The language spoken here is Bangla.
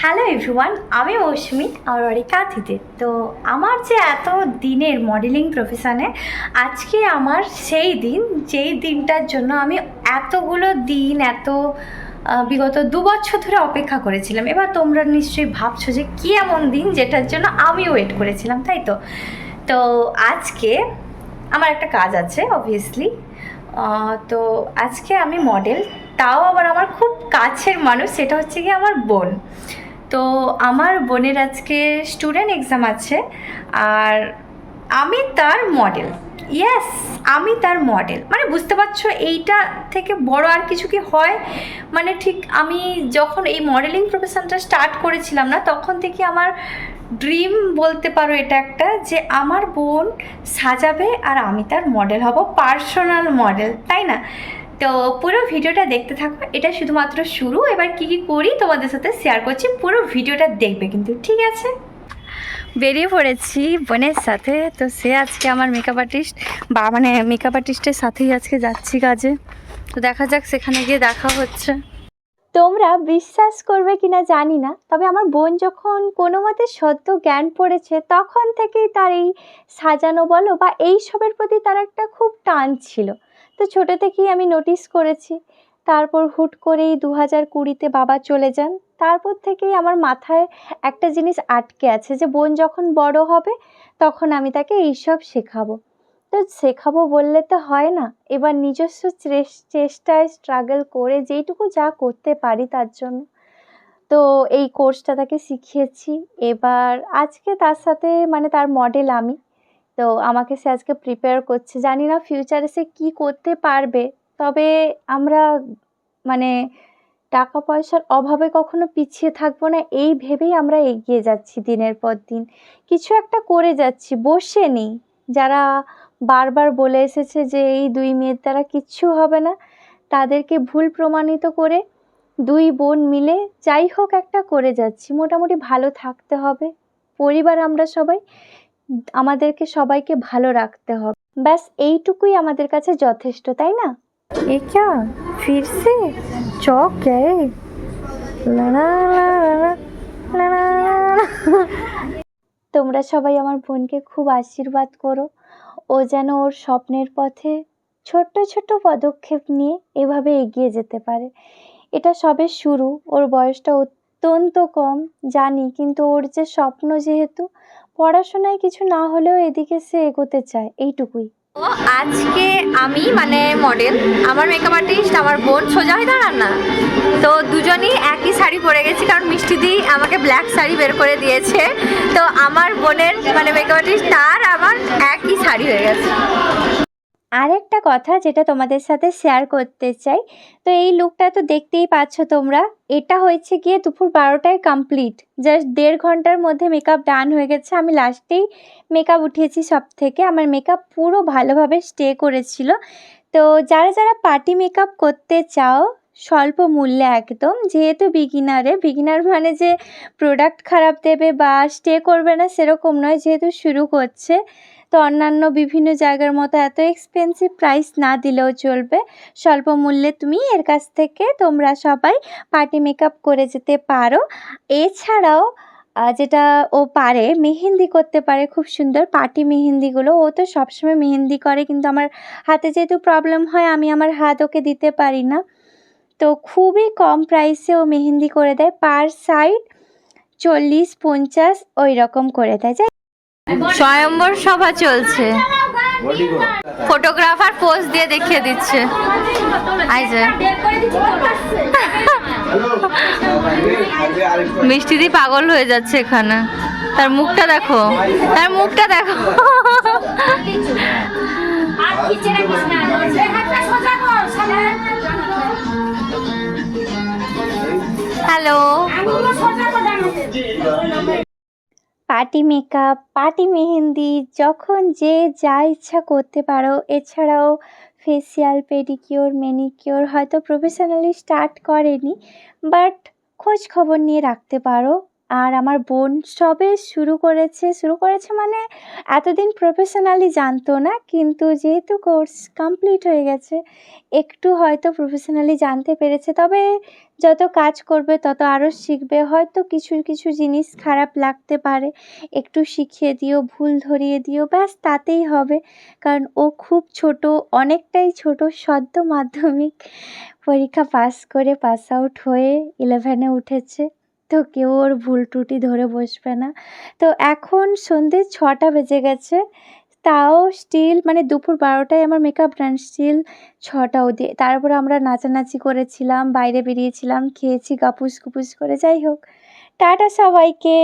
হ্যালো এভরিওয়ান, আমি মৌসুমি, আমার বাড়ি কাঁথিতে। তো আমার যে এত দিনের মডেলিং প্রফেশনে আজকে আমার সেই দিন, যেই দিনটার জন্য আমি এতগুলো দিন বিগত 2 বছর ধরে অপেক্ষা করেছিলাম। এবার তোমরা নিশ্চয়ই ভাবছো যে কী এমন দিন যেটার জন্য আমি ওয়েট করেছিলাম, তাই তো? তো আজকে আমার একটা কাজ আছে অবভিয়াসলি। তো আজকে আমি মডেল, তাও আবার আমার খুব কাছের মানুষ, সেটা হচ্ছে কি আমার বোন। তো আমার বোনের আজকে স্টুডেন্ট এক্সাম আছে, আর আমি তার মডেল। ইয়েস, আমি তার মডেল, মানে বুঝতে পারছো এইটা থেকে বড় আর কিছু কি হয়? মানে ঠিক আমি যখন এই মডেলিং প্রফেশনটা স্টার্ট করেছিলাম না, তখন থেকে আমার ড্রিম বলতে পারো এটা একটা, যে আমার বোন সাজাবে আর আমি তার মডেল হব, পার্সোনাল মডেল, তাই না? তো পুরো ভিডিওটা দেখতে থাকো, এটা শুধুমাত্র শুরু। এবার কি কি করি তোমাদের সাথে শেয়ার করছি, পুরো ভিডিওটা দেখবে কিন্তু, ঠিক আছে? বেরিয়ে পড়েছি বোনের সাথে। তো সে আজকে আমার মেকআপ আর্টিস্ট, বা মানে মেকআপ আর্টিস্টের সাথেই আজকে যাচ্ছি কাজে। তো দেখা যাক সেখানে গিয়ে দেখা হচ্ছে। তোমরা বিশ্বাস করবে কিনা জানি না, তবে আমার বোন যখন কোনো মতে সদ্য জ্ঞান পড়েছে তখন থেকেই তার এই সাজানো বলো বা এই সবের প্রতি তার একটা খুব টান ছিল। তো ছোটো থেকেই আমি নোটিস করেছি। তারপর হুট করেই 2020-তে বাবা চলে যান। তারপর থেকেই আমার মাথায় একটা জিনিস আটকে আছে, যে বোন যখন বড় হবে তখন আমি তাকে এইসব শেখাবো। তো শেখাবো বললে তো হয় না, এবার নিজস্ব চেষ্টায় স্ট্রাগল করে যেইটুকু যা করতে পারি তার জন্য তো এই কোর্সটা তাকে শিখিয়েছি। এবার আজকে তার সাথে মানে তার মডেল আমি, তো আমাকে সে আজকে প্রিপেয়ার করছে। জানি না ফিউচারে সে কী করতে পারবে, তবে আমরা মানে টাকা পয়সার অভাবে কখনো পিছিয়ে থাকবো না, এই ভেবেই আমরা এগিয়ে যাচ্ছি দিনের পর দিন। কিছু একটা করে যাচ্ছি, বসে নেই। যারা বারবার বলে এসেছে যে এই দুই মেয়ের দ্বারা কিচ্ছু হবে না, তাদেরকে ভুল প্রমাণিত করে দুই বোন মিলে যাই হোক একটা করে যাচ্ছি। মোটামুটি ভালো থাকতে হবে, পরিবার আমরা সবাই, আমাদেরকে সবাইকে ভালো রাখতে হবে, ব্যাস এইটুকুই আমাদের কাছে যথেষ্ট, তাই না? এ ক্যা ফির সে চক গয়ে তোমরা সবাই আমার বোনকে খুব আশীর্বাদ করো, ও যেন ওর স্বপ্নের পথে ছোট্ট ছোট্ট পদক্ষেপ নিয়ে এভাবে এগিয়ে যেতে পারে। এটা সবে শুরু, ওর বয়সটা অত্যন্ত কম জানি, কিন্তু ওর যে স্বপ্ন, যেহেতু পড়াশোনায় কিছু না হলেও এদিকে সে এগোতে চায়, এইটুকুই। ও আজকে আমি মানে মডেল, আমার মেকআপ আর্টিস্ট আমার বোন, সোজা হয়ে দাঁড়ান না। তো দুজনই একই শাড়ি পরে গেছি, কারণ মিষ্টিদি আমাকে ব্ল্যাক শাড়ি বের করে দিয়েছে। তো আমার বোনের মানে মেকআপ আর্টিস্ট তার আমার একই শাড়ি হয়ে গেছে। আরেকটা কথা যেটা তোমাদের সাথে শেয়ার করতে চাই, তো এই লুকটা তো দেখতেই পাচ্ছ তোমরা, এটা হয়েছে গিয়ে দুপুর 12টায় কমপ্লিট, জাস্ট 1.5 ঘন্টার মধ্যে মেকআপ ডান হয়ে গেছে। আমি লাস্টেই মেকআপ উঠিয়েছি সব থেকে, আমার মেকআপ পুরো ভালোভাবে স্টে করেছিল। তো যারা যারা পার্টি মেকআপ করতে চাও স্বল্প মূল্যে একদম, যেহেতু বিগিনার মানে যে প্রোডাক্ট খারাপ দেবে বা স্টে করবে না সেরকম নয়, যেহেতু শুরু করছে, তো অন্যান্য বিভিন্ন জায়গার মতো এত এক্সপেন্সিভ প্রাইস না দিলেও চলবে। স্বল্প মূল্যে তুমি এর কাছ থেকে তোমরা সবাই পার্টি মেকআপ করে যেতে পারো। এছাড়াও যেটা ও পারে, মেহেন্দি করতে পারে খুব সুন্দর, পার্টি মেহেন্দিগুলো। ও তো সবসময় মেহেন্দি করে, কিন্তু আমার হাতে যেহেতু প্রবলেম হয়, আমি আমার হাত ওকে দিতে পারি না। তো খুবই কম প্রাইসে ও মেহেন্দি করে দেয়, পার সাইড 40-50 ওই রকম করে দেয়। স্বয়ম্বর সভা চলছে, ফটোগ্রাফার পোজ দিয়ে দেখিয়ে দিচ্ছে। মিষ্টিদি পাগল হয়ে যাচ্ছে এখানে, তার মুখটা দেখো, তার মুখটা দেখো। Hello, party makeup, party mehndi, যখন যে যা ইচ্ছা করতে পারো। এছাড়াও ফেসিয়াল, পেডিকিওর, ম্যানিকিওর হয়তো প্রফেশনালি স্টার্ট করেনি, বাট খোঁজ খবর নিয়ে রাখতে পারো। আর আমার বোন সবে শুরু করেছে মানে এতদিন প্রফেশনালি জানতো না, কিন্তু যেহেতু কোর্স কমপ্লিট হয়ে গেছে একটু হয়তো প্রফেশনালি জানতে পেরেছে। তবে যত কাজ করবে তত আরও শিখবে। হয়তো কিছু কিছু জিনিস খারাপ লাগতে পারে, একটু শিখিয়ে দিও, ভুল ধরিয়ে দিও, ব্যাস তাতেই হবে। কারণ ও খুব ছোট, অনেকটাই ছোট, সদ্য মাধ্যমিক পরীক্ষা পাস করে পাস আউট হয়ে 11-এ উঠেছে। তো কেউ ওর ভুল ত্রুটি ধরে বসবে না। তো এখন সন্ধ্যে 6টা বেজে গেছে, তাও স্টিল মানে দুপুর 12টায় আমার মেকআপ ডান, স্টিল 6টা অবধি। তারপরে আমরা নাচানাচি করেছিলাম, বাইরে বেরিয়েছিলাম, খেয়েছি গাপুস গুপুস করে। যাই হোক, টাটা সবাইকে।